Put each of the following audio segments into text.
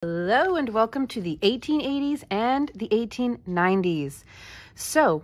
Hello and welcome to the 1880s and the 1890s. So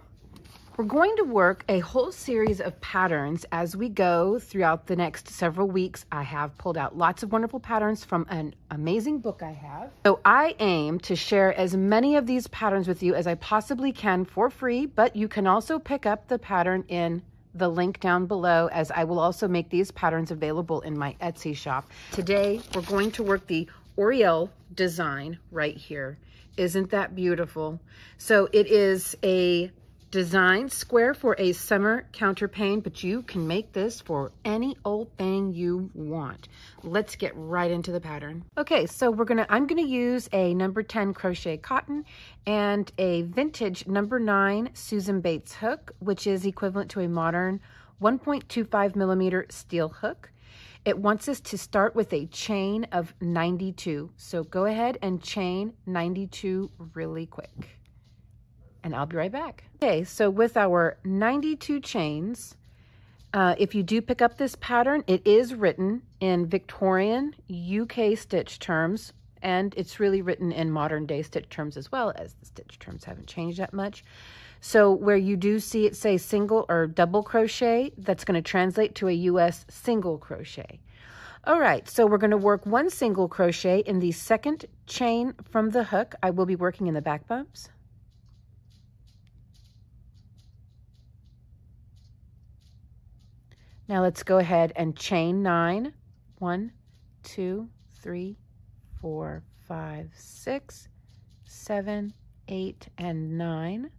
we're going to work a whole series of patterns as we go throughout the next several weeks. I have pulled out lots of wonderful patterns from an amazing book I have. So I aim to share as many of these patterns with you as I possibly can for free, but you can also pick up the pattern in the link down below, as I will also make these patterns available in my Etsy shop. Today we're going to work the Oriole design right here. Isn't that beautiful? So it is a design square for a summer counterpane, but you can make this for any old thing you want. Let's get right into the pattern. Okay, so I'm gonna use a number 10 crochet cotton and a vintage number 9 Susan Bates hook, which is equivalent to a modern 1.25 millimeter steel hook. It wants us to start with a chain of 92. So go ahead and chain 92 really quick. And I'll be right back. Okay, so with our 92 chains, if you do pick up this pattern, it is written in Victorian UK stitch terms, and it's really written in modern day stitch terms as well, as the stitch terms haven't changed that much. So where you do see it say single or double crochet, that's going to translate to a US single crochet. All right, so we're going to work one single crochet in the second chain from the hook. I will be working in the back bumps. Now let's go ahead and chain 9. 1, 2, 3, 4, 5, 6, 7, 8, and 9.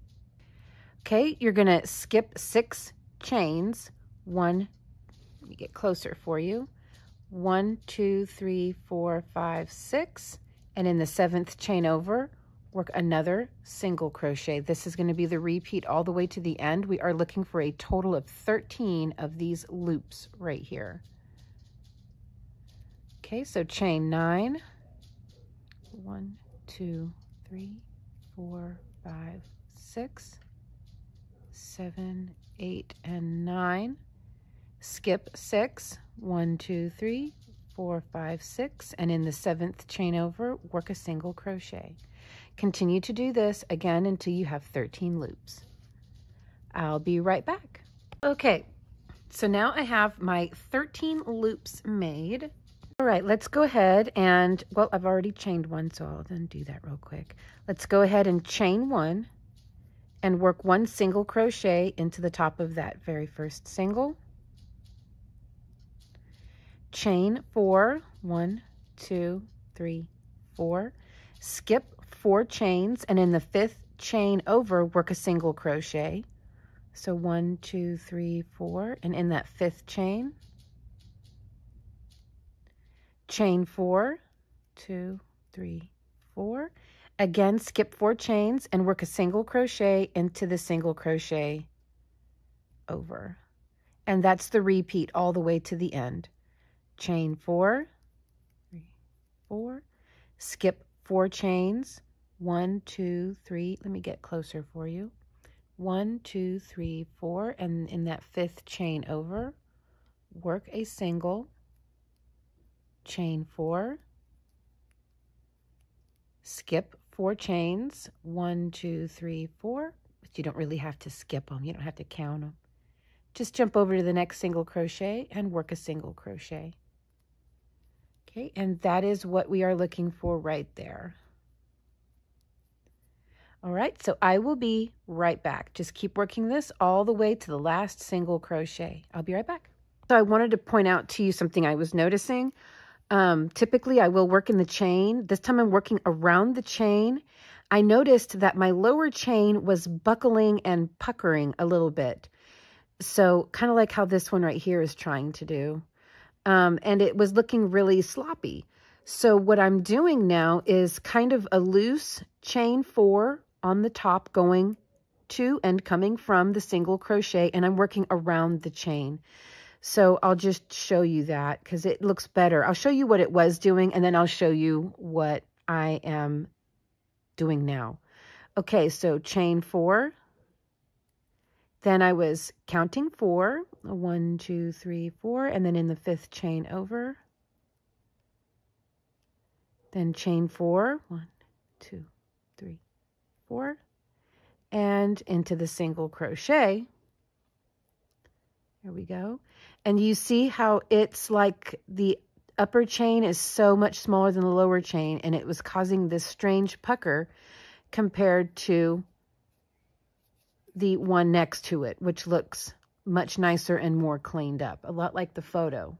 Okay, you're going to skip 6 chains. Let me get closer for you. 1, 2, 3, 4, 5, 6. And in the 7th chain over, work another single crochet. This is going to be the repeat all the way to the end. We are looking for a total of 13 of these loops right here. Okay, so chain 9. 1, 2, 3, 4, 5, 6, 7, 8, and 9. Skip 6. 1, 2, 3, 4, 5, 6. And in the 7th chain over, work a single crochet. Continue to do this again until you have 13 loops. I'll be right back. Okay, so now I have my 13 loops made. All right, let's go ahead and, well, I've already chained one, so I'll then do that real quick. Let's go ahead and chain 1 and work one single crochet into the top of that very first single. Chain 4, 1, 2, 3, 4. Skip 4 chains, and in the 5th chain over, work a single crochet. So 1, 2, 3, 4, and in that 5th chain, chain 4, 2, 3, 4. Again, skip 4 chains and work a single crochet into the single crochet over. And that's the repeat all the way to the end. Chain 4, 3, 4, skip 4 chains, 1, 2, 3, let me get closer for you, 1, 2, 3, 4, and in that 5th chain over, work a single, chain 4, skip 4 chains, 1, 2, 3, 4, but you don't really have to skip them, you don't have to count them. Just jump over to the next single crochet and work a single crochet. Okay, and that is what we are looking for right there. All right, so I will be right back. Just keep working this all the way to the last single crochet. I'll be right back. So I wanted to point out to you something I was noticing. Typically I will work in the chain. This time I'm working around the chain. I noticed that my lower chain was buckling and puckering a little bit. So kind of like how this one right here is trying to do. And it was looking really sloppy. So what I'm doing now is kind of a loose chain 4 on the top going to and coming from the single crochet, and I'm working around the chain. So I'll just show you that because it looks better. I'll show you what it was doing, and then I'll show you what I am doing now. Okay, so chain 4. Then I was counting 4, 1, 2, 3, 4, and then in the 5th chain over, then chain 4, 1, 2, 3, 4, and into the single crochet. There we go. And you see how it's like the upper chain is so much smaller than the lower chain, and it was causing this strange pucker compared to the one next to it, which looks much nicer and more cleaned up, a lot like the photo.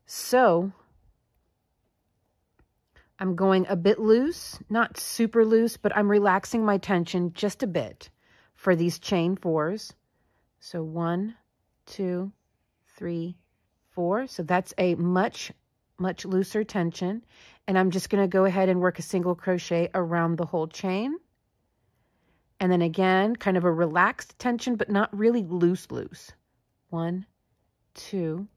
So I'm going a bit loose, not super loose, but I'm relaxing my tension just a bit for these chain 4s. So 1, 2, 3, 4. So that's a much looser tension. And I'm just going to go ahead and work a single crochet around the whole chain. And then again, kind of a relaxed tension, but not really loose. 1, 2,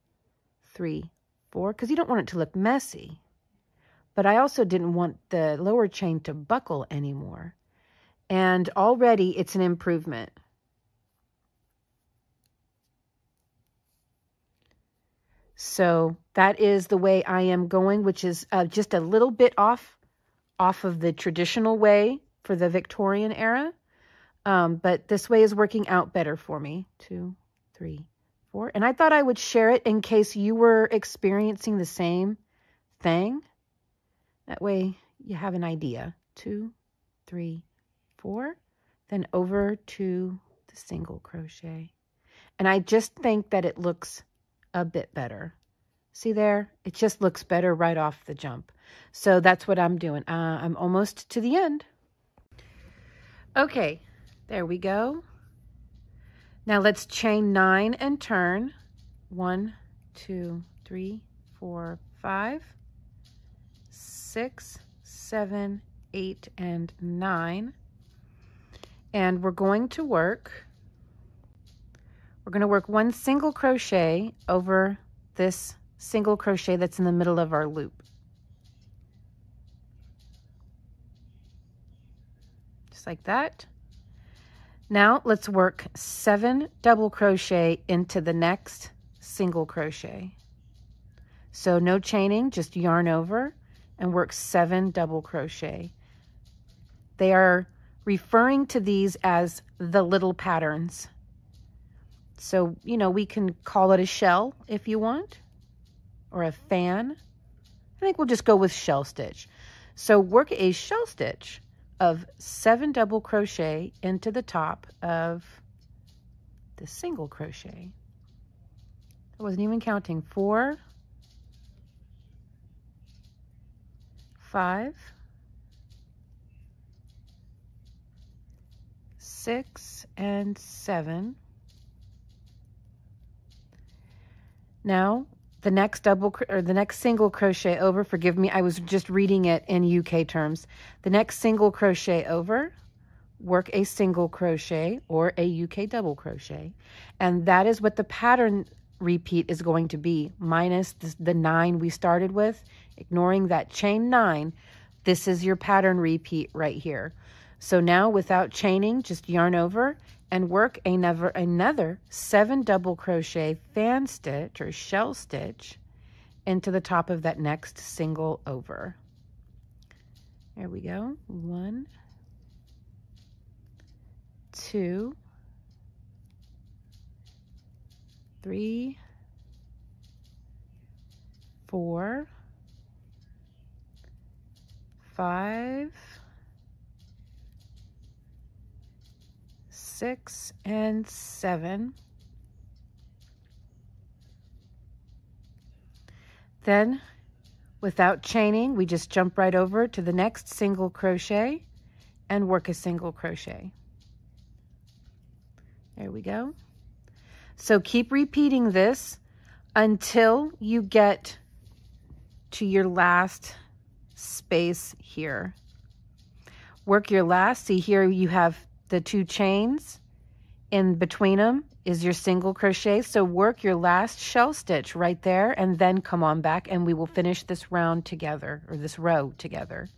3, 4, because you don't want it to look messy. But I also didn't want the lower chain to buckle anymore. And already it's an improvement. So that is the way I am going, which is just a little bit off of the traditional way for the Victorian era. But this way is working out better for me. 2, 3, 4. And I thought I would share it in case you were experiencing the same thing. That way you have an idea. 2, 3, 4. Then over to the single crochet. And I just think that it looks a bit better. See there? It just looks better right off the jump. So that's what I'm doing. I'm almost to the end. Okay, there we go. Now let's chain 9 and turn. 1, 2, 3, 4, 5, 6, 7, 8, and 9. And we're going to work 1 single crochet over this single crochet that's in the middle of our loop. Just like that. Now let's work 7 double crochet into the next single crochet. So no chaining, just yarn over and work 7 double crochet. They are referring to these as the little patterns. So, you know, we can call it a shell if you want, or a fan. I think we'll just go with shell stitch. So work a shell stitch of 7 double crochet into the top of the single crochet. I wasn't even counting. 4, 5, 6, and 7. Now, the next single crochet over, forgive me, I was just reading it in UK terms. The next single crochet over, work a single crochet or a UK double crochet. And that is what the pattern repeat is going to be, minus the 9 we started with. Ignoring that chain 9, this is your pattern repeat right here. So now without chaining, just yarn over and work another 7 double crochet fan stitch or shell stitch into the top of that next single over. There we go. 1, 2, 3, 4, 5, 6, and 7. Then, without chaining, we just jump right over to the next single crochet and work a single crochet. There we go. So keep repeating this until you get to your last space here. Work your last. See here you have the 2 chains. In between them is your single crochet. So work your last shell stitch right there and then come on back and we will finish this round together, or this row together.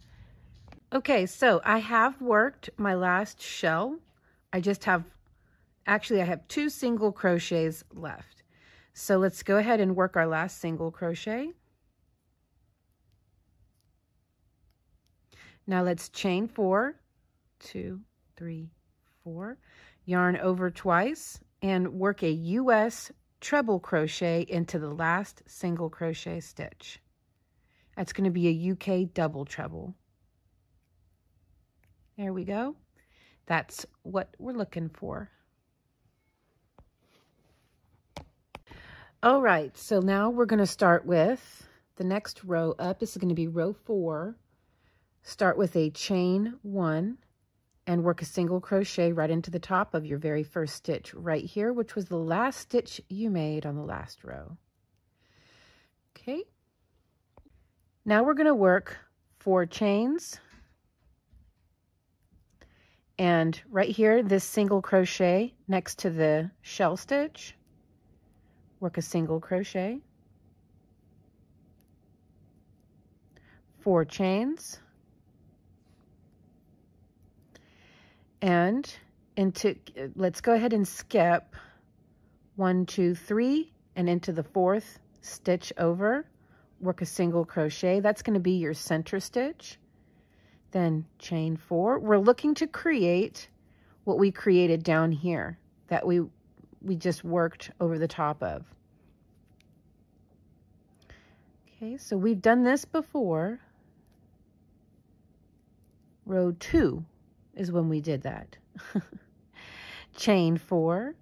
Okay, so I have worked my last shell. I have 2 single crochets left. So let's go ahead and work our last single crochet. Now let's chain 4, 2, 3, 4, yarn over twice, and work a US treble crochet into the last single crochet stitch. That's going to be a UK double treble. There we go. That's what we're looking for. All right, so now we're going to start with the next row up. This is going to be row 4. Start with a chain 1 and work a single crochet right into the top of your very first stitch right here, which was the last stitch you made on the last row. Okay. Now we're going to work 4 chains. And right here, this single crochet next to the shell stitch, work a single crochet, 4 chains, and let's go ahead and skip 1, 2, 3, and into the 4th stitch over, work a single crochet. That's going to be your center stitch. Then chain 4. We're looking to create what we created down here that we just worked over the top of. Okay, so we've done this before. Row 2 is when we did that. Chain 4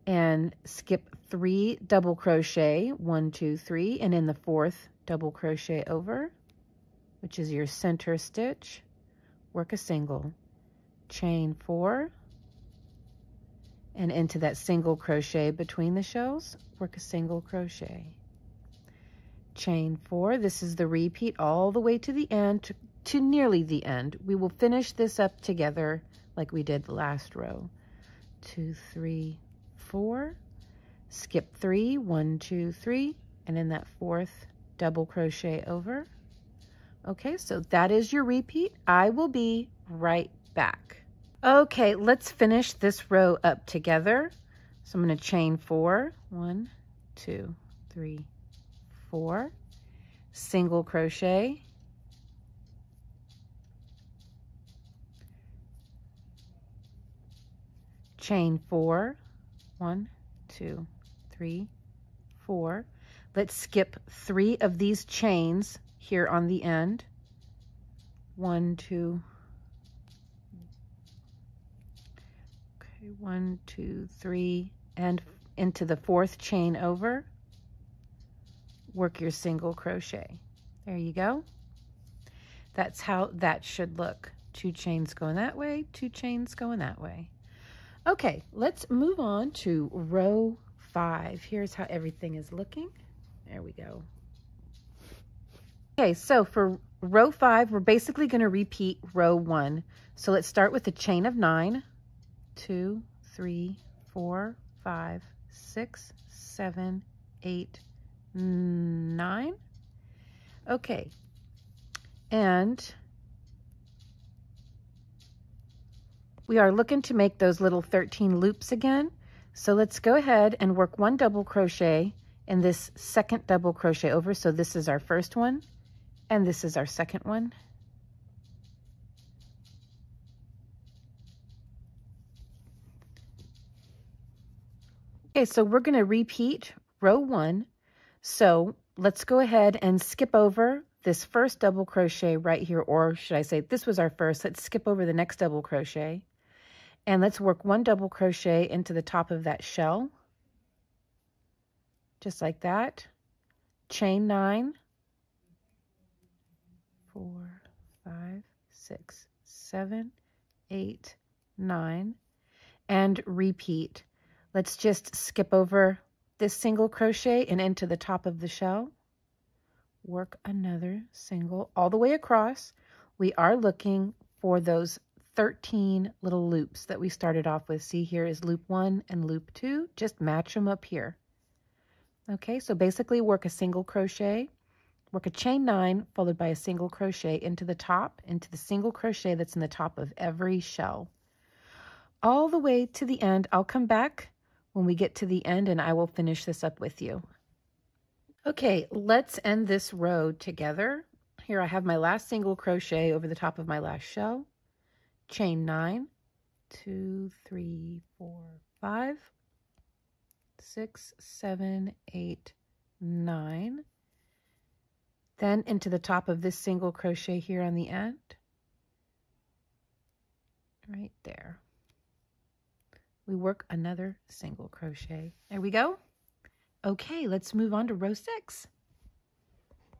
and skip 3 double crochet, 1, 2, 3, and in the 4th double crochet over, which is your center stitch, work a single, chain 4, and into that single crochet between the shells, work a single crochet, chain 4. This is the repeat all the way to the end, to nearly the end. We will finish this up together like we did the last row. 2, 3, 4, skip 3, 1, 2, 3, and in that 4th double crochet over. Okay, so that is your repeat. I will be right back. Okay, let's finish this row up together. So I'm going to chain 4, 1, 2, 3, 4, single crochet, chain 4, 1, 2, 3, 4. Let's skip 3 of these chains here on the end. 1, 2, okay, 1, 2, 3, and into the 4th chain over. Work your single crochet. There you go. That's how that should look. 2 chains going that way, 2 chains going that way. Okay, let's move on to row 5. Here's how everything is looking. There we go. Okay, so for row 5, we're basically going to repeat row 1. So let's start with a chain of 9. 2, 3, 4, 5, 6, 7, 8, 9. Okay, and we are looking to make those little 13 loops again. So let's go ahead and work 1 double crochet in this 2nd double crochet over. So this is our first one, and this is our second one. Okay, so we're going to repeat row 1. So let's go ahead and skip over this first double crochet right here, or should I say this was our first. Let's skip over the next double crochet, and let's work 1 double crochet into the top of that shell, just like that. Chain 9, 4, 5, 6, 7, 8, 9, and repeat. Let's just skip over this single crochet and into the top of the shell. Work another single all the way across. We are looking for those 13 little loops that we started off with. See, here is loop 1 and loop 2. Just match them up here. Okay, so basically work a single crochet, work a chain 9 followed by a single crochet into the top, into the single crochet that's in the top of every shell. All the way to the end. I'll come back when we get to the end and I will finish this up with you. Okay, let's end this row together. Here I have my last single crochet over the top of my last shell. Chain 9, 2, 3, 4, 5, 6, 7, 8, 9. Then into the top of this single crochet here on the end. Right there. We work another single crochet. There we go. Okay, let's move on to row 6.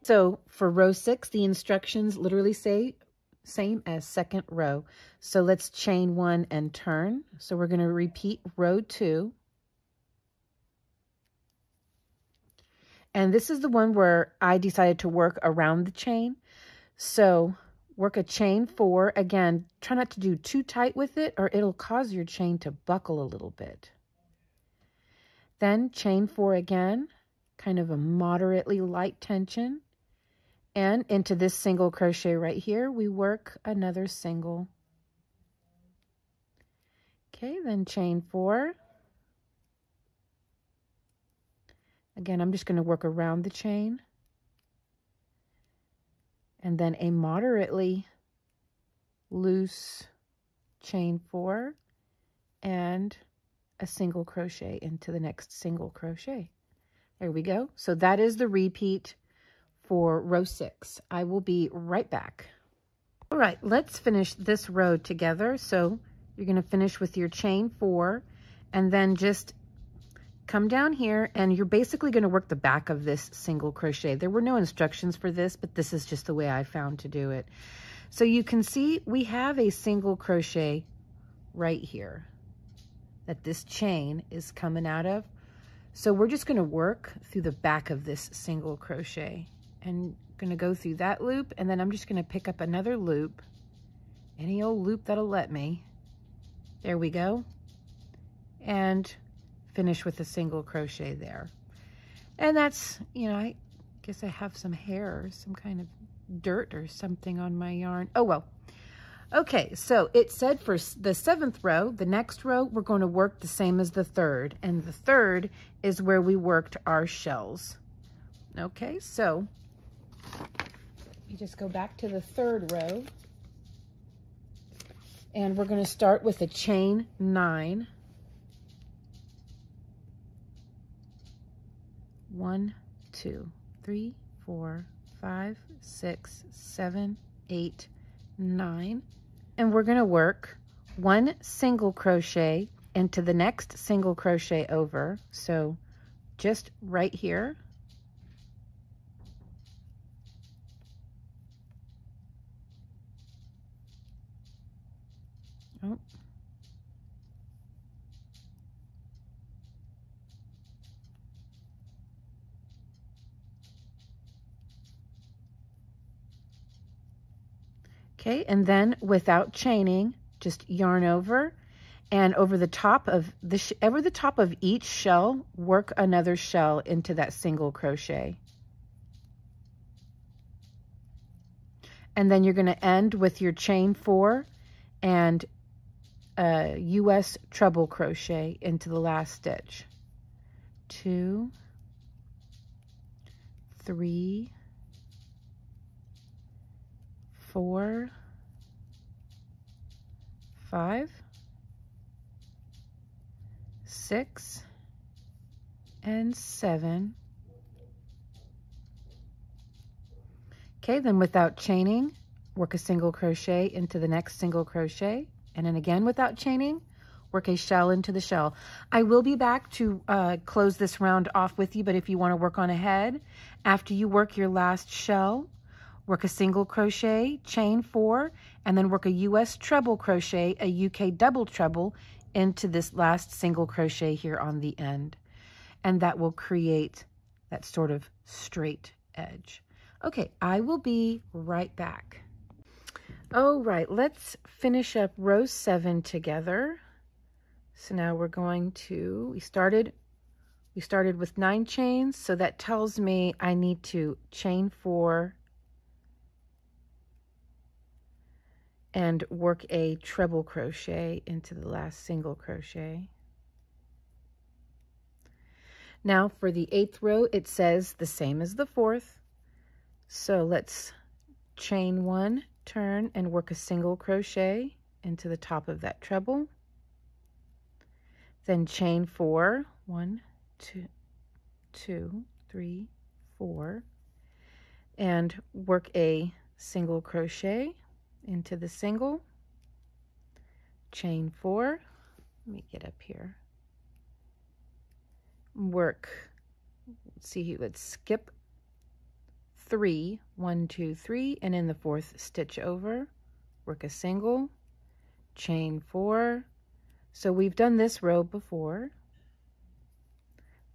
So for row 6, the instructions literally say same as second row. So let's chain 1 and turn. So we're going to repeat row 2. And this is the one where I decided to work around the chain. So work a chain 4. Again, try not to do too tight with it or it'll cause your chain to buckle a little bit. Then chain 4 again, kind of a moderately light tension. And into this single crochet right here, we work another single. Okay, then chain 4. Again, I'm just going to work around the chain. And then a moderately loose chain 4 and a single crochet into the next single crochet. There we go. So that is the repeat for row 6. I will be right back. All right, let's finish this row together. So you're going to finish with your chain 4 and then just come down here and you're basically going to work the back of this single crochet. There were no instructions for this, but this is just the way I found to do it. So you can see we have a single crochet right here that this chain is coming out of. So we're just going to work through the back of this single crochet and going to go through that loop, and then I'm just going to pick up another loop, any old loop that'll let me. There we go. And finish with a single crochet there. And that's, you know, I guess I have some hair or some kind of dirt or something on my yarn. Oh, well. Okay, so it said for the 7th row, the next row, we're going to work the same as the 3rd. And the 3rd is where we worked our shells. Okay, so you just go back to the 3rd row. And we're going to start with a chain 9. 1, 2, 3, 4, 5, 6, 7, 8, 9. And we're going to work 1 single crochet into the next single crochet over. So just right here. Oh. Okay, and then without chaining, just yarn over, and over the top of the top of each shell, work another shell into that single crochet. And then you're going to end with your chain 4 and a US treble crochet into the last stitch. 2, 3, 4, 5, 6, and 7. Okay, then without chaining, work a single crochet into the next single crochet, and then again without chaining, work a shell into the shell. I will be back to close this round off with you, but if you want to work on ahead, after you work your last shell, work a single crochet, chain 4, and then work a US treble crochet, a UK double treble into this last single crochet here on the end. And that will create that sort of straight edge. Okay, I will be right back. All right, let's finish up row 7 together. So now we're going to, we started with 9 chains, so that tells me I need to chain 4 and work a treble crochet into the last single crochet. Now for the 8th row, it says the same as the 4th. So let's chain 1, turn, and work a single crochet into the top of that treble. Then chain 4, 1, 2, 3, 4, and work a single crochet into the single, chain 4, let me get up here, work, let's skip 3, 1, 2, 3, and in the 4th stitch over, work a single, chain 4. So we've done this row before.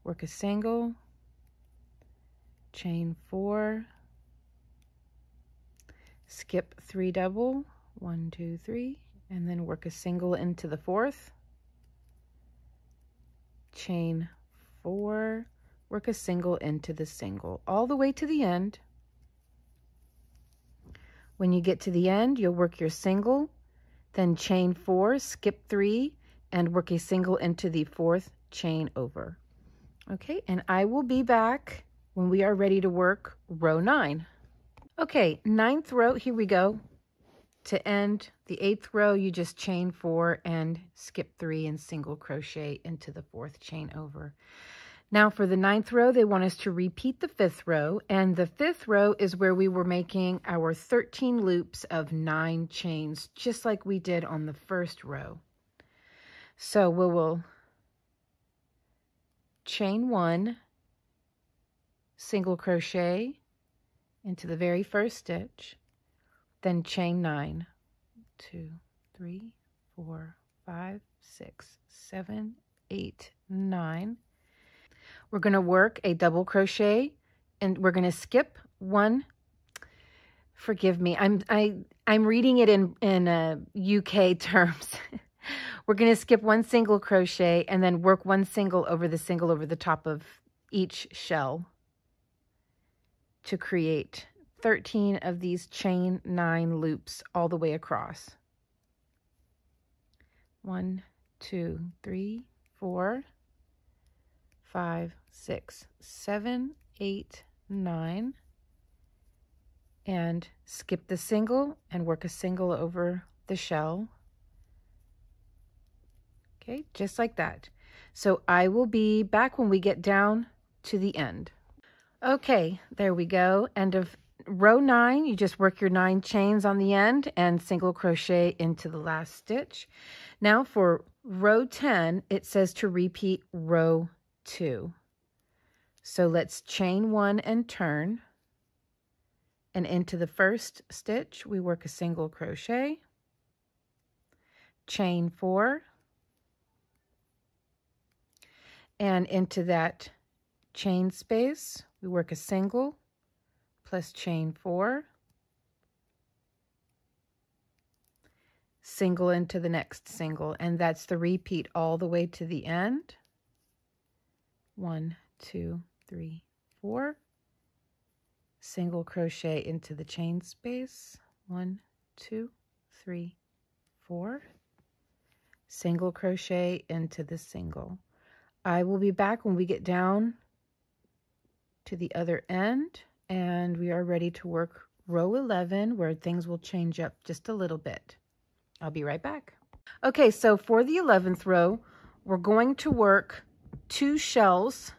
Work a single, chain 4, skip 3 double, 1, 2, 3, and then work a single into the 4th, chain 4, work a single into the single, all the way to the end. When you get to the end, you'll work your single, then chain 4, skip 3, and work a single into the 4th, chain over. Okay, and I will be back when we are ready to work row 9. Okay, 9th row, here we go. To end the 8th row, you just chain 4 and skip 3 and single crochet into the 4th, chain over. Now for the 9th row, they want us to repeat the 5th row, and the 5th row is where we were making our 13 loops of 9 chains, just like we did on the 1st row. So we will chain 1, single crochet into the very first stitch, then chain 9, 2, 3, 4, 5, 6, 7, 8, 9. We're going to work a double crochet, and we're going to skip 1. Forgive me, I'm reading it in UK terms. We're going to skip 1 single crochet and then work 1 single over the top of each shell to create 13 of these chain 9 loops all the way across. 1, 2, 3, 4, 5, 6, 7, 8, 9, and skip the single and work a single over the shell. Okay, just like that. So I will be back when we get down to the end. Okay, there we go. End of row 9, you just work your 9 chains on the end and single crochet into the last stitch. Now for row 10, it says to repeat row 2. So let's chain 1 and turn, and into the first stitch we work a single crochet, chain 4, and into that chain space we work a single plus chain 4, single into the next single, and that's the repeat all the way to the end. 1, 2, 3, 4, single crochet into the chain space, 1, 2, 3, 4, single crochet into the single. I will be back when we get down to the other end and we are ready to work row 11, where things will change up just a little bit. I'll be right back. Okay, so for the 11th row, we're going to work 2 shells,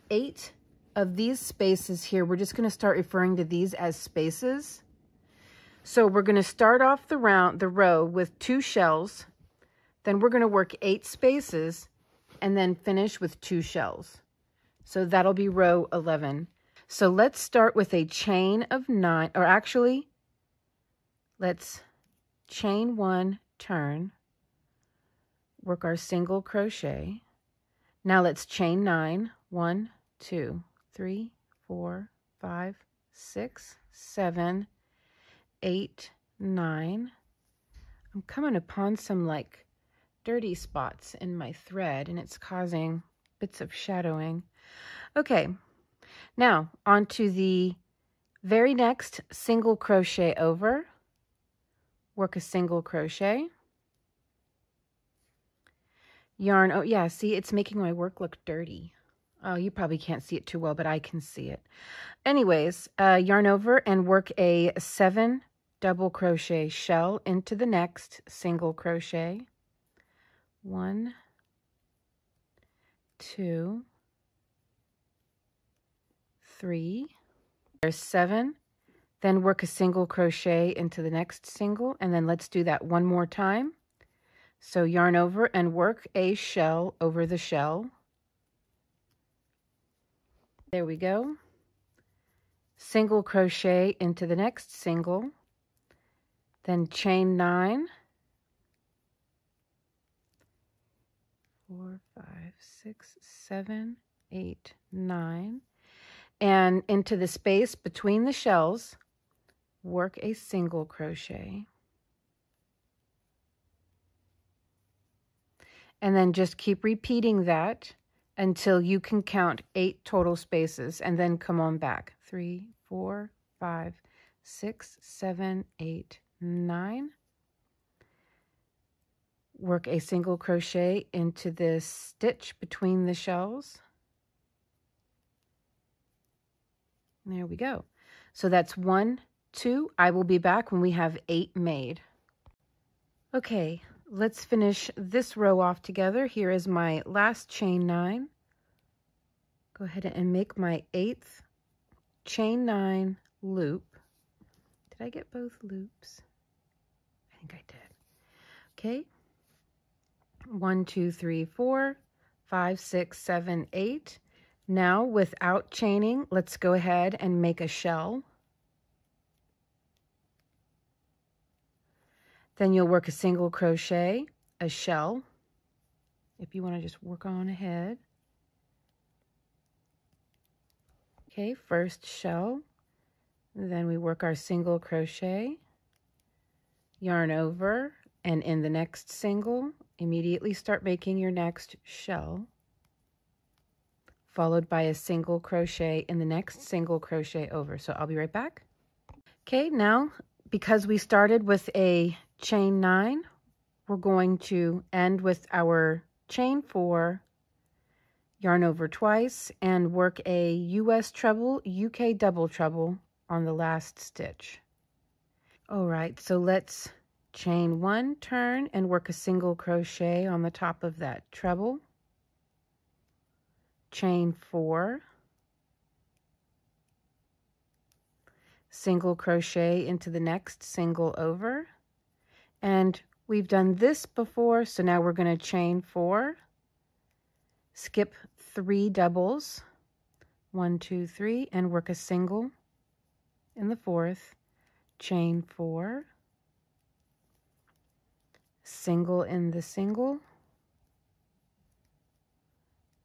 8 of these spaces here. We're just going to start referring to these as spaces. So we're going to start off the row with 2 shells, then we're going to work 8 spaces, and then finish with 2 shells. So that'll be row 11. So let's start with a chain of 9, or actually, let's chain 1, turn, work our single crochet. Now let's chain 9, 1, 2, 3, 4, 5, 6, 7, 8, 9. I'm coming upon some like dirty spots in my thread, and it's causing bits of shadowing. Okay, now onto the very next single crochet over, work a single crochet, yarn. Oh yeah, see, it's making my work look dirty. Oh, you probably can't see it too well, but I can see it. Anyways, yarn over and work a 7 double crochet shell into the next single crochet. 1, 2, 3. There's 7. Then work a single crochet into the next single, and then let's do that one more time. So yarn over and work a shell over the shell. There we go. Single crochet into the next single, then chain 9. 4, 5, 6, 7, 8, 9. And into the space between the shells, work a single crochet. And then just keep repeating that until you can count 8 total spaces, and then come on back. 3, 4, 5, 6, 7, 8, 9. Work a single crochet into this stitch between the shells. There we go. So that's 1, 2. I will be back when we have 8 made. Okay, let's finish this row off together. Here is my last chain 9. Go ahead and make my 8th chain 9 loop. Did I get both loops? I think I did. Okay. 1, 2, 3, 4, 5, 6, 7, 8. Now, without chaining, let's go ahead and make a shell. Then you'll work a single crochet, a shell, if you want to just work on ahead. Okay, first shell. Then we work our single crochet, yarn over, and in the next single, immediately start making your next shell, followed by a single crochet in the next single crochet over. So I'll be right back. Okay, now because we started with a chain 9, we're going to end with our chain 4, yarn over twice, and work a US treble, UK double treble on the last stitch. All right, so let's chain 1, turn, and work a single crochet on the top of that treble. Chain 4, single crochet into the next single over, and we've done this before, so now we're going to chain 4, skip 3 doubles, 1, 2, 3, and work a single in the 4th, chain 4, single in the single,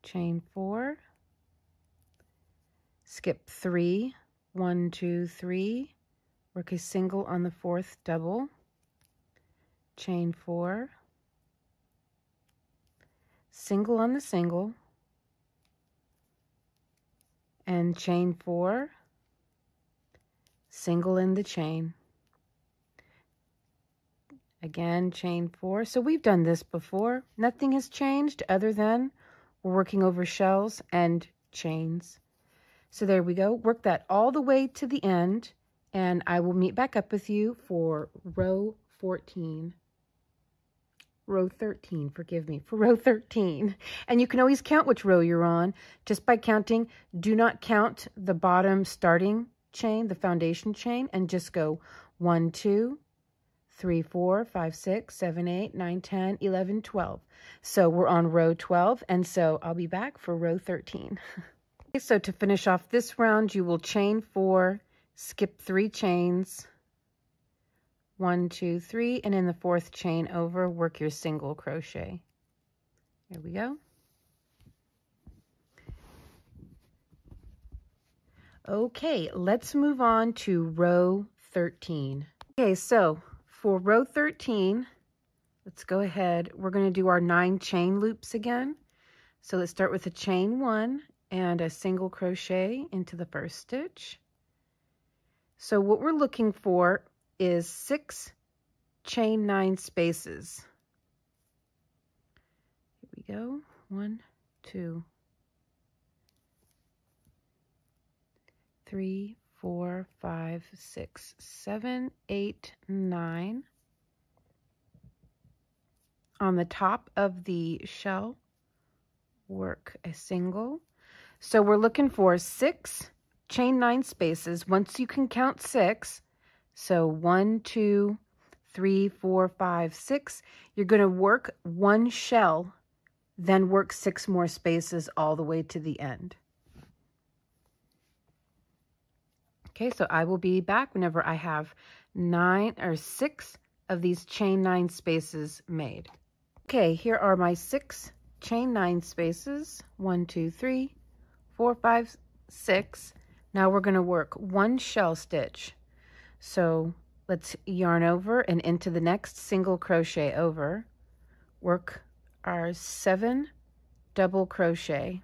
chain 4, skip 3, 1, 2, 3, work a single on the 4th double, chain 4, single on the single, and chain 4, single in the chain. Again, chain 4. So we've done this before. Nothing has changed other than we're working over shells and chains. So there we go. Work that all the way to the end, and I will meet back up with you for row 14. Row 13, forgive me, for row 13. And you can always count which row you're on just by counting. Do not count the bottom starting chain, the foundation chain, and just go 1, 2, 3, 4, 5, 6, 7, 8, 9, 10, 11, 12. So we're on row 12, and so I'll be back for row 13. Okay, so to finish off this round, you will chain 4, skip 3 chains, 1, 2, 3, and in the 4th chain over, work your single crochet. Here we go. Okay, let's move on to row 13. Okay, so for row 13, let's go ahead. We're going to do our 9 chain loops again. So let's start with a chain 1 and a single crochet into the first stitch. So what we're looking for is 6 chain 9 spaces. Here we go. 1, 2, 3, 4, 5, 6, 7, 8, 9. On the top of the shell, work a single. So we're looking for 6 chain 9 spaces. Once you can count 6, so 1, 2, 3, 4, 5, 6, you're going to work 1 shell, then work 6 more spaces all the way to the end. Okay, so I will be back whenever I have 9 or 6 of these chain 9 spaces made. Okay, here are my 6 chain 9 spaces. 1, 2, 3, 4, 5, 6. Now we're going to work 1 shell stitch. So let's yarn over and into the next single crochet over. Work our 7 double crochet.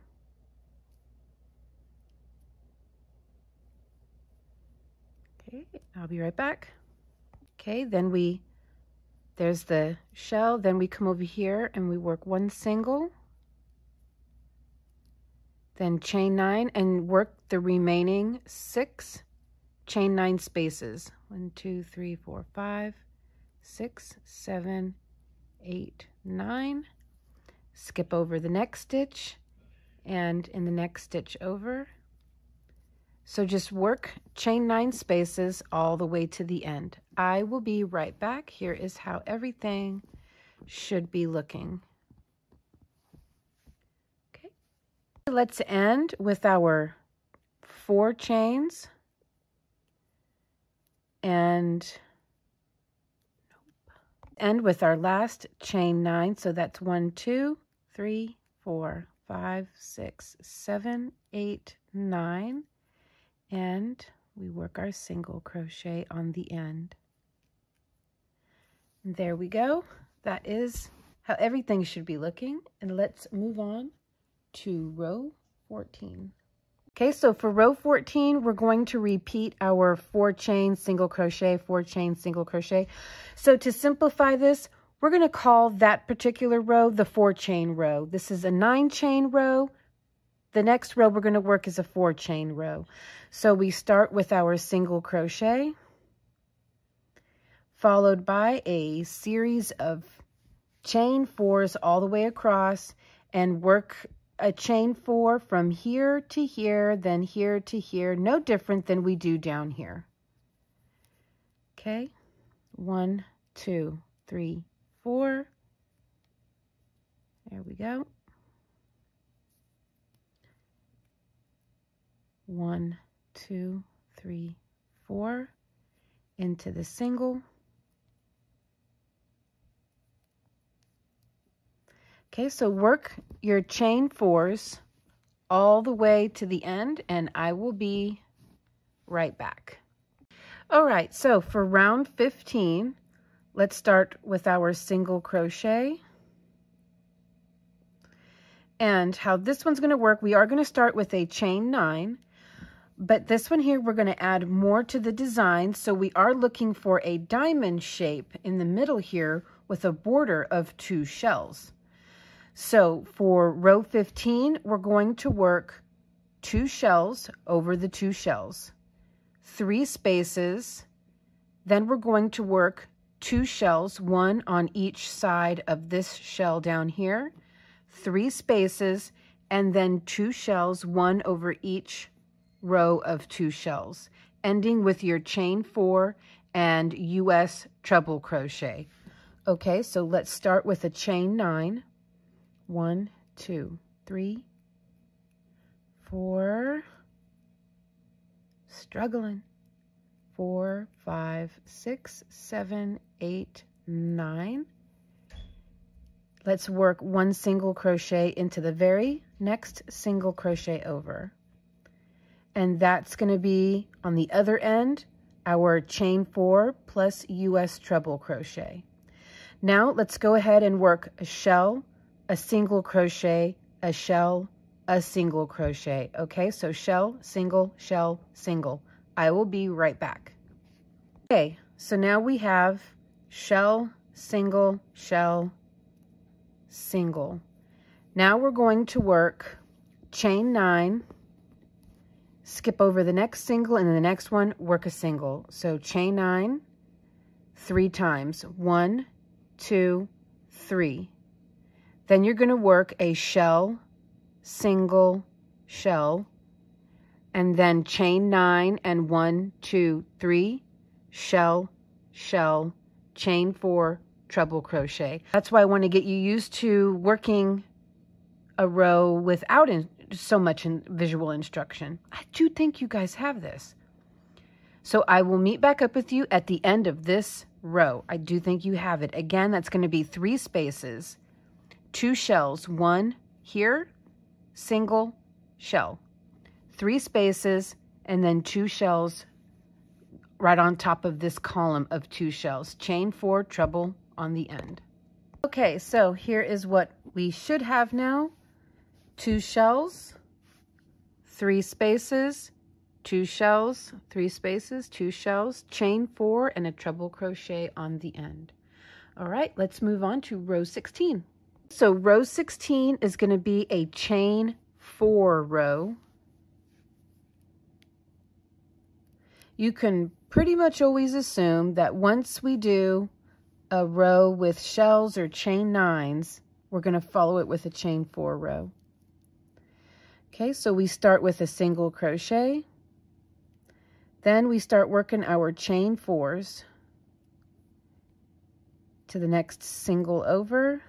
Okay, I'll be right back. Okay, then there's the shell, then we come over here and we work 1 single, then chain 9 and work the remaining 6 chain 9 spaces. 1, 2, 3, 4, 5, 6, 7, 8, 9. Skip over the next stitch and in the next stitch over. So just work chain 9 spaces all the way to the end. I will be right back. Here is how everything should be looking. Okay. Let's end with our 4 chains and end with our last chain 9. So that's 1, 2, 3, 4, 5, 6, 7, 8, 9. And we work our single crochet on the end. And there we go. That is how everything should be looking. And let's move on to row 14. Okay, so for row 14, we're going to repeat our 4 chain single crochet, 4 chain single crochet. So to simplify this, we're going to call that particular row the 4 chain row. This is a 9 chain row. The next row we're going to work is a 4 chain row. So we start with our single crochet, followed by a series of chain 4s all the way across, and work a chain 4 from here to here, then here to here, no different than we do down here. Okay, 1, 2, 3, 4. There we go. 1, 2, 3, 4 into the single. Okay, so work your chain 4s all the way to the end, and I will be right back. All right, so for round 15, let's start with our single crochet. And how this one's going to work, we are going to start with a chain 9. But this one here, we're going to add more to the design. So we are looking for a diamond shape in the middle here with a border of 2 shells. So for row 15, we're going to work 2 shells over the 2 shells, 3 spaces. Then we're going to work 2 shells, 1 on each side of this shell down here, 3 spaces, and then 2 shells, 1 over each row of 2 shells, ending with your chain 4 and US treble crochet. Okay, so let's start with a chain 9. 1, 2, 3, 4, struggling, 4, 5, 6, 7, 8, 9. Let's work 1 single crochet into the very next single crochet over. And that's going to be on the other end, our chain 4 plus US treble crochet. Now let's go ahead and work a shell, a single crochet, a shell, a single crochet. Okay, so shell, single, single. I will be right back. Okay, so now we have shell, single, single. Now we're going to work chain 9, skip over the next single, and then the next one, work a single. So chain 9 3 times. 1, 2, 3. Then you're going to work a shell, single, shell, and then chain 9 and 1, 2, 3, shell, shell, chain 4, treble crochet. That's why I want to get you used to working a row without so much visual instruction. I do think you guys have this. So I will meet back up with you at the end of this row. I do think you have it. Again, that's going to be 3 spaces, 2 shells, 1 here, single, shell, 3 spaces, and then 2 shells right on top of this column of 2 shells. Chain 4, treble on the end. Okay, so here is what we should have now. 2 shells, 3 spaces, 2 shells, 3 spaces, 2 shells, chain 4, and a treble crochet on the end. All right, let's move on to row 16. So row 16 is going to be a chain 4 row. You can pretty much always assume that once we do a row with shells or chain 9s, we're going to follow it with a chain 4 row. Okay, so we start with a single crochet. Then we start working our chain 4s to the next single over,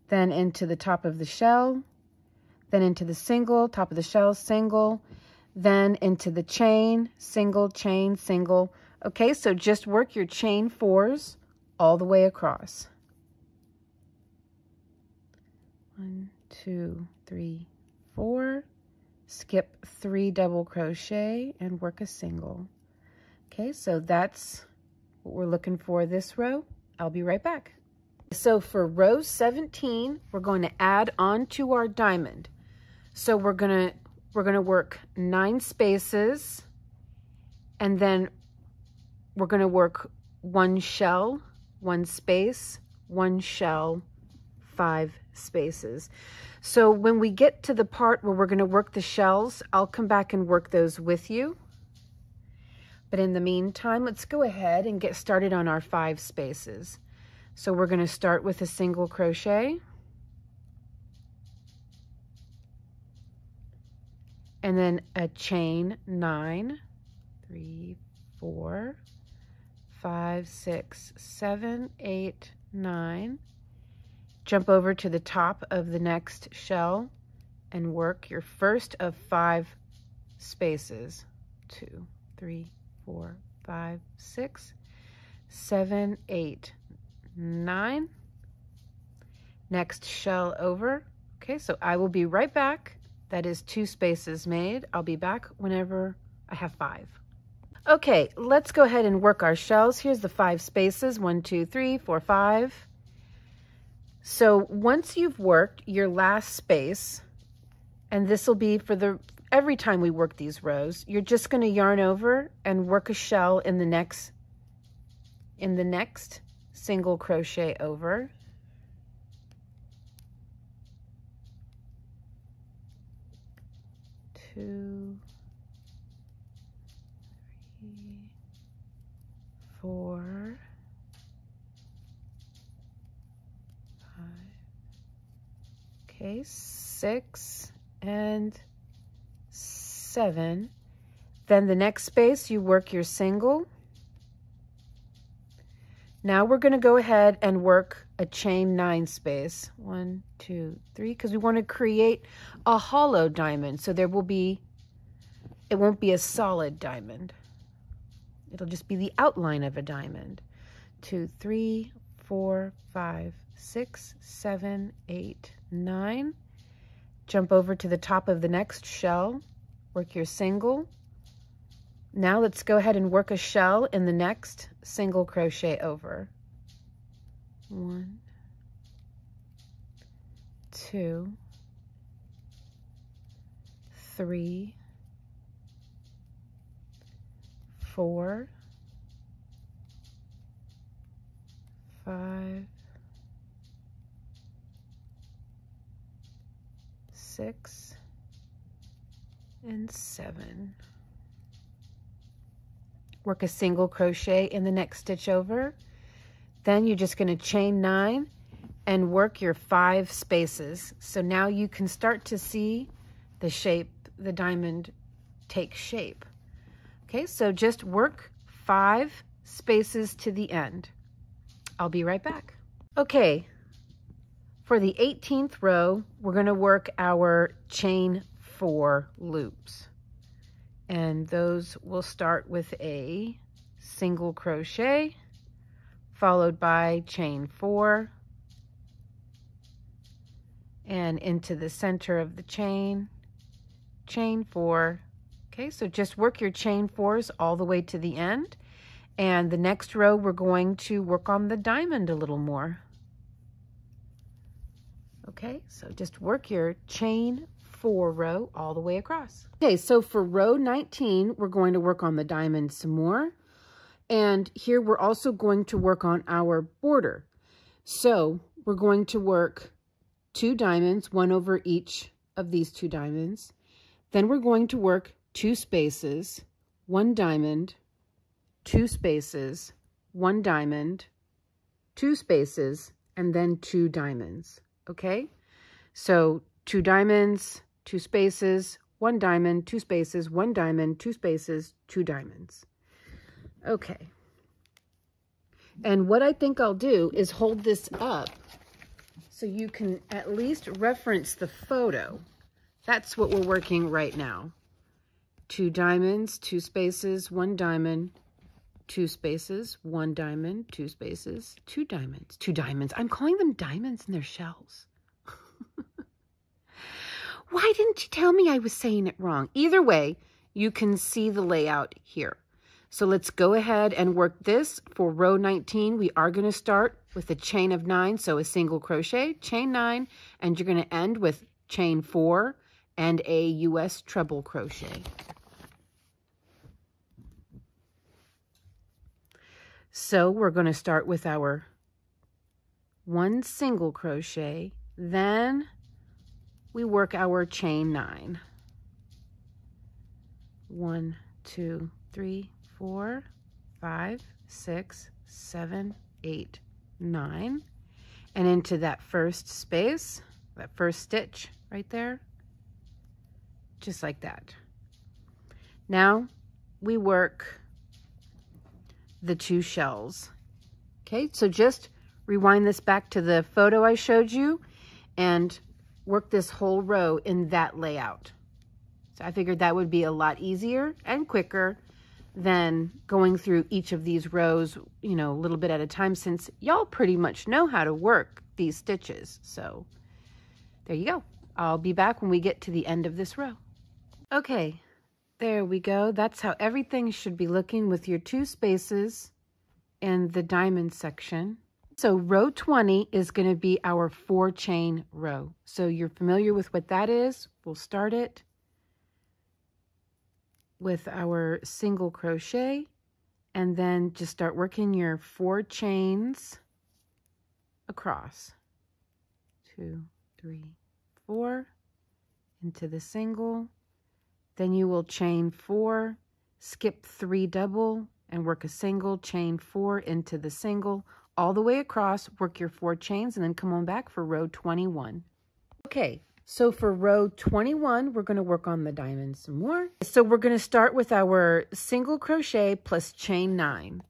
then into the top of the shell, then into the single, top of the shell, single, then into the chain, single, chain, single. Okay, so just work your chain 4s all the way across. 1, 2, 3, 4. Skip 3 double crochet and work a single. Okay, so that's what we're looking for this row. I'll be right back. So for row 17, we're going to add on to our diamond. So we're gonna work 9 spaces, and then we're gonna work 1 shell, 1 space, 1 shell, 5 spaces. So when we get to the part where we're going to work the shells, I'll come back and work those with you. But in the meantime, let's go ahead and get started on our 5 spaces. So we're going to start with a single crochet, and then a chain 9, 3, 4, 5, 6, 7, 8, 9. Jump over to the top of the next shell and work your first of 5 spaces. 2, 3, 4, 5, 6, 7, 8, 9. Next shell over. Okay, so I will be right back. That is 2 spaces made. I'll be back whenever I have 5. Okay, let's go ahead and work our shells. Here's the 5 spaces. 1, 2, 3, 4, 5. So once you've worked your last space, and this will be for every time we work these rows, you're just going to yarn over and work a shell in the next single crochet over. Two, 3, 4, 5. Okay, 6 and 7. Then the next space, you work your single. Now we're going to go ahead and work a chain 9 space. 1, 2, 3, because we want to create a hollow diamond. So it won't be a solid diamond. It'll just be the outline of a diamond. 2, 3, 4, 5, 6, 7, 8, 9. Jump over to the top of the next shell, work your single. Now let's go ahead and work a shell in the next single crochet over. 1, 2, 3, 4, 5, 6, and 7. Work a single crochet in the next stitch over. Then you're just going to chain 9 and work your 5 spaces. So now you can start to see the shape, the diamond take shape. Okay, so just work 5 spaces to the end. I'll be right back. Okay, for the 18th row, we're going to work our chain 4 loops. And those will start with a single crochet, followed by chain 4, and into the center of the chain 4. Okay, so just work your chain 4s all the way to the end. And the next row, we're going to work on the diamond a little more. Okay, so just work your chain 4 row all the way across. Okay, so for row 19, we're going to work on the diamond some more. And here we're also going to work on our border. So we're going to work 2 diamonds, 1 over each of these 2 diamonds. Then we're going to work 2 spaces, 1 diamond, 2 spaces, 1 diamond, 2 spaces, and then 2 diamonds. Okay? So 2 diamonds, 2 spaces, 1 diamond, 2 spaces, 1 diamond, 2 spaces, 2 diamonds. Okay. And what I think I'll do is hold this up so you can at least reference the photo. That's what we're working right now. 2 diamonds, 2 spaces, 1 diamond, 2 spaces, 1 diamond, 2 spaces, 2 diamonds. 2 diamonds. I'm calling them diamonds in their shells. Why didn't you tell me I was saying it wrong? Either way, you can see the layout here. So let's go ahead and work this. For row 19, we are going to start with a chain of 9, so a single crochet, chain 9, and you're going to end with chain 4 and a US treble crochet. So we're going to start with our 1 single crochet, then we work our chain 9. 1, 2, 3, 4, 5, 6, 7, 8, 9. And into that first space, that first stitch right there, just like that. Now we work the 2 shells. Okay, so just rewind this back to the photo I showed you and work this whole row in that layout. So I figured that would be a lot easier and quicker than going through each of these rows, you know, a little bit at a time, since y'all pretty much know how to work these stitches. So there you go. I'll be back when we get to the end of this row. Okay, there we go. That's how everything should be looking with your 2 spaces and the diamond section. So row 20 is going to be our 4 chain row. So you're familiar with what that is. We'll start it with our single crochet and then just start working your 4 chains across. 2, 3, 4 into the single. Then you will chain 4, skip 3 double and work a single, chain 4 into the single, all the way across, work your 4 chains, and then come on back for row 21. Okay, so for row 21, we're going to work on the diamonds some more. So we're going to start with our single crochet plus chain 9.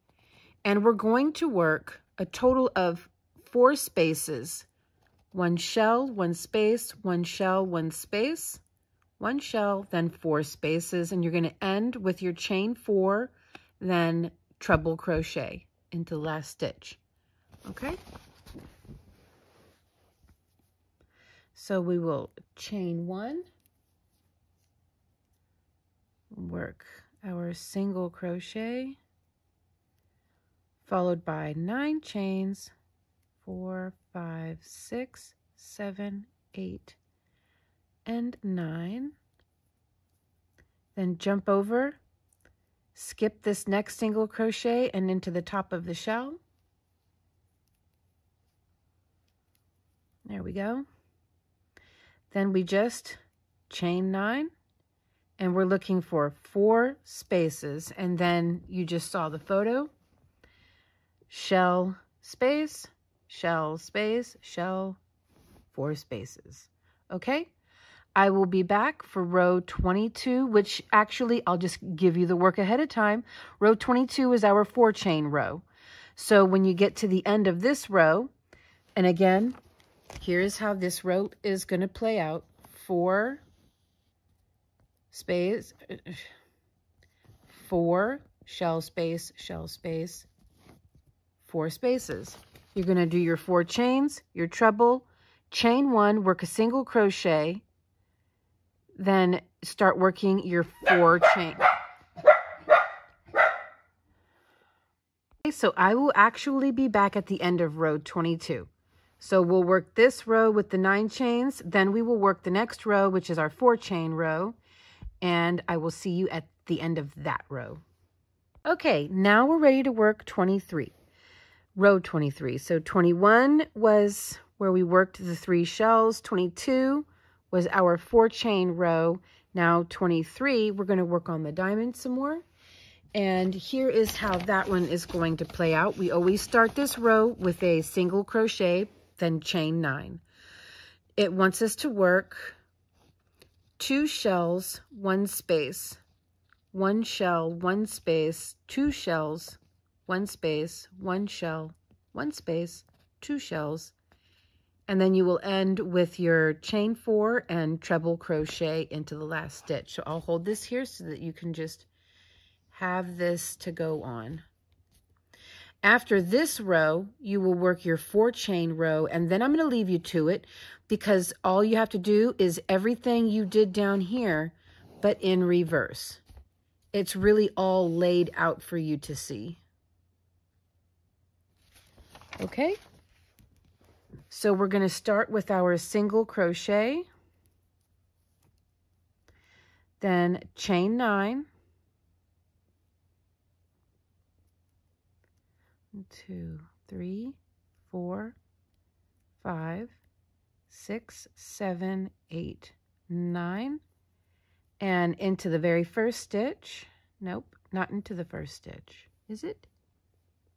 And we're going to work a total of 4 spaces. 1 shell, 1 space, 1 shell, 1 space, 1 shell, then 4 spaces. And you're going to end with your chain 4, then treble crochet into the last stitch. Okay, so we will chain 1, work our single crochet, followed by 9 chains, 4, 5, 6, 7, 8, and 9. Then jump over, skip this next single crochet and into the top of the shell. There we go. Then we just chain 9 and we're looking for 4 spaces, and then you just saw the photo. Shell, space, shell, space, shell, 4 spaces. Okay, I will be back for row 22, which actually I'll just give you the work ahead of time. Row 22 is our 4 chain row. So when you get to the end of this row, and again, here's how this row is going to play out. 4 space, 4 shell space, 4 spaces. You're going to do your 4 chains, your treble, chain 1, work a single crochet, then start working your 4 chain. Okay, so I will actually be back at the end of row 22. So we'll work this row with the 9 chains, then we will work the next row, which is our 4 chain row, and I will see you at the end of that row. Okay, now we're ready to work 23. Row 23. So 21 was where we worked the 3 shells. 22 was our 4 chain row. Now 23, we're going to work on the diamond some more. And here is how that one is going to play out. We always start this row with a single crochet, then chain 9. It wants us to work 2 shells, 1 space, 1 shell, 1 space, 2 shells, 1 space, 1 shell, 1 space, 2 shells, and then you will end with your chain 4 and treble crochet into the last stitch. So I'll hold this here so that you can just have this to go on. After this row, you will work your 4 chain row, and then I'm going to leave you to it because all you have to do is everything you did down here, but in reverse. It's really all laid out for you to see. Okay, so we're going to start with our single crochet, then chain 9, 1, 2, 3, 4, 5, 6, 7, 8, 9, and into the very first stitch. Nope, not into the first stitch. Is it?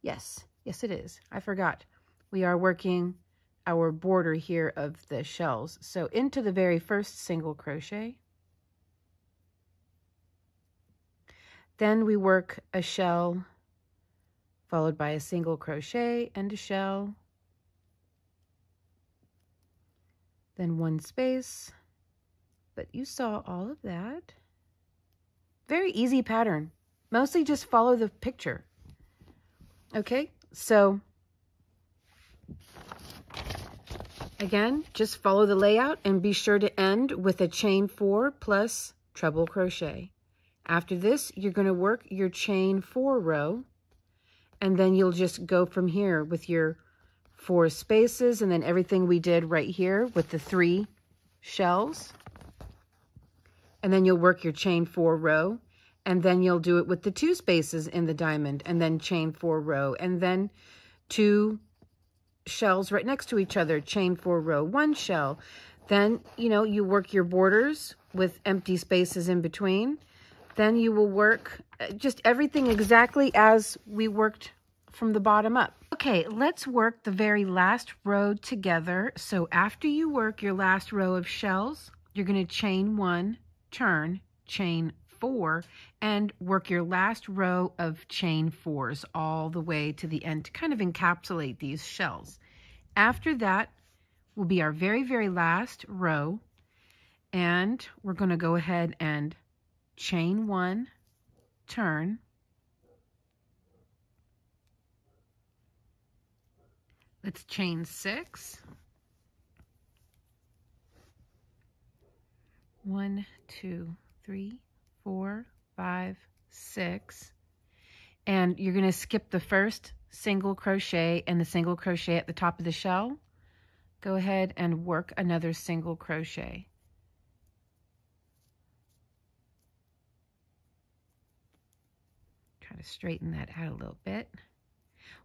Yes. Yes, it is. I forgot. We are working our border here of the shells. So into the very first single crochet. Then we work a shell followed by a single crochet and a shell. Then 1 space. But you saw all of that. Very easy pattern. Mostly just follow the picture. Okay. So again, just follow the layout and be sure to end with a chain 4 plus treble crochet. After this, you're going to work your chain 4 row, and then you'll just go from here with your 4 spaces, and then everything we did right here with the 3 shells. And then you'll work your chain 4 row, and then you'll do it with the 2 spaces in the diamond, and then chain 4 row, and then 2 shells right next to each other, chain 4 row, 1 shell. Then, you work your borders with empty spaces in between. Then you will work just everything exactly as we worked from the bottom up. Okay, let's work the very last row together. So after you work your last row of shells, you're going to chain 1, turn, chain 4, and work your last row of chain 4s all the way to the end to kind of encapsulate these shells. After that will be our very, very last row, and we're going to go ahead and chain 1, turn, let's chain 6, 1, 2, 3, 4, 5, 6, and you're going to skip the first single crochet and the single crochet at the top of the shell. Go ahead and work another single crochet. Try to straighten that out a little bit.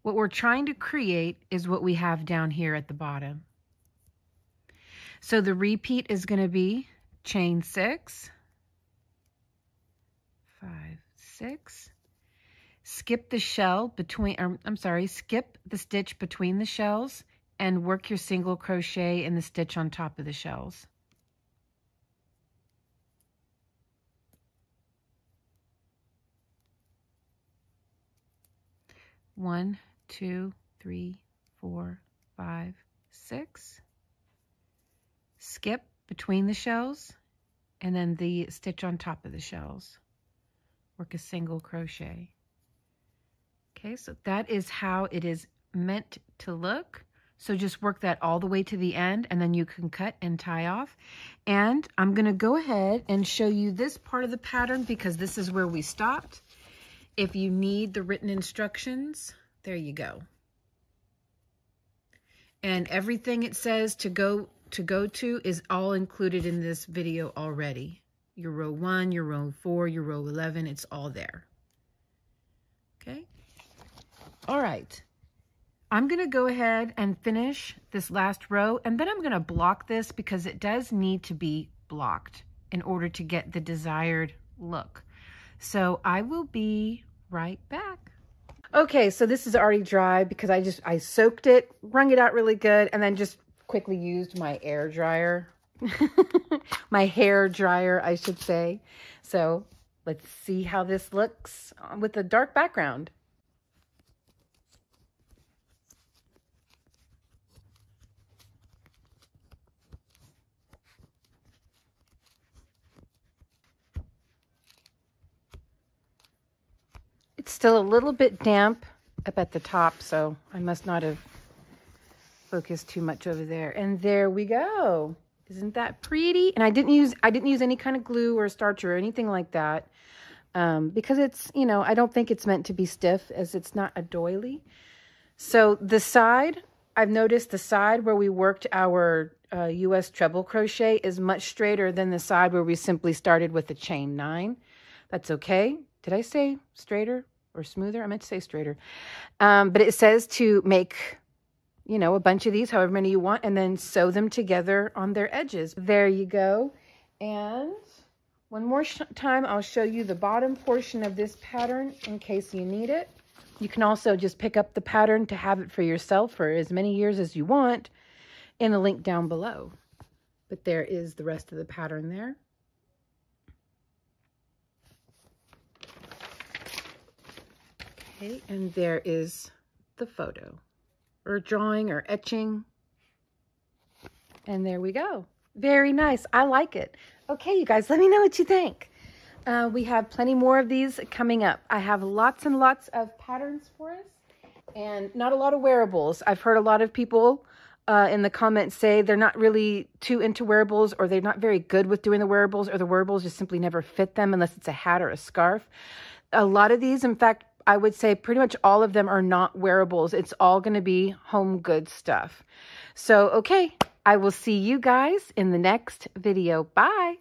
What we're trying to create is what we have down here at the bottom. So the repeat is going to be chain 6, 6. Skip the shell between, skip the stitch between the shells and work your single crochet in the stitch on top of the shells. One, 2, 3, 4, 5, 6. Skip between the shells and then the stitch on top of the shells. Work a single crochet. Okay, so that is how it is meant to look. So just work that all the way to the end and then you can cut and tie off. And I'm going to go ahead and show you this part of the pattern because this is where we stopped. If you need the written instructions, there you go. And everything it says to go to is all included in this video already. Your row 1, your row 4, your row 11, it's all there. Okay? All right. I'm going to go ahead and finish this last row, and then I'm going to block this because it does need to be blocked in order to get the desired look. So I will be right back. Okay, so this is already dry because I soaked it, wrung it out really good, and then just quickly used my air dryer. My hair dryer, I should say. So let's see how this looks with a dark background. It's still a little bit damp up at the top, so I must not have focused too much over there. And there we go. Isn't that pretty? And I didn't use any kind of glue or starch or anything like that because it's, you know, I don't think it's meant to be stiff as it's not a doily. So the side, I've noticed the side where we worked our US treble crochet is much straighter than the side where we simply started with the chain 9. That's okay. Did I say straighter or smoother? I meant to say straighter. But it says to make, you know, a bunch of these, however many you want, and then sew them together on their edges. There you go. And one more time, I'll show you the bottom portion of this pattern in case you need it. You can also just pick up the pattern to have it for yourself for as many years as you want in the link down below. But there is the rest of the pattern there. Okay, and there is the photo, or drawing, or etching. And there we go. Very nice. I like it. Okay, you guys, let me know what you think. We have plenty more of these coming up. I have lots and lots of patterns for us, and not a lot of wearables. I've heard a lot of people in the comments say they're not really too into wearables, or they're not very good with doing the wearables, or the wearables just simply never fit them unless it's a hat or a scarf. A lot of these, in fact, I would say pretty much all of them are not wearables. It's all going to be home goods stuff. So, okay, I will see you guys in the next video. Bye.